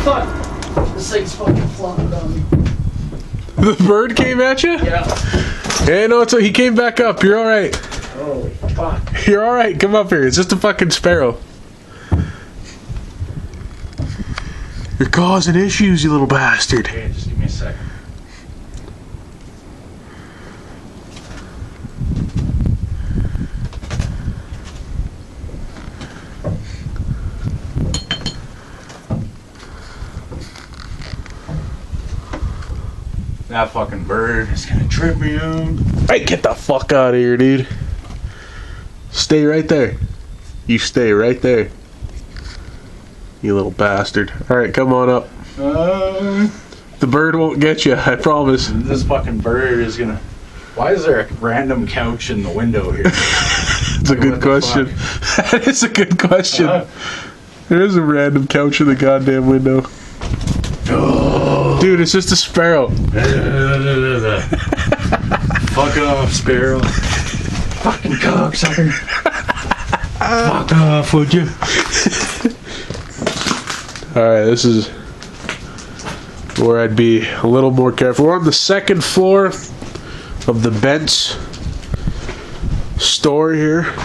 Fuck! This thing's fucking flopping on me. The bird came at you? Yeah. Hey, no, it's he came back up. You're alright. Holy fuck. You're alright. Come up here. It's just a fucking sparrow. You're causing issues, you little bastard. Okay, just give me a second. That fucking bird is gonna trip me out. Hey, get the fuck out of here, dude. Stay right there. You stay right there. You little bastard. Alright, come on up. The bird won't get you, I promise. This fucking bird is gonna... Why is there a random couch in the window here? It's a good question. That is a good question. There is a random couch in the goddamn window. Dude, it's just a sparrow. Fuck off, sparrow. Fucking cocksucker. Fuck off, would you? Alright, this is where I'd be a little more careful. We're on the second floor of the Bent's store here.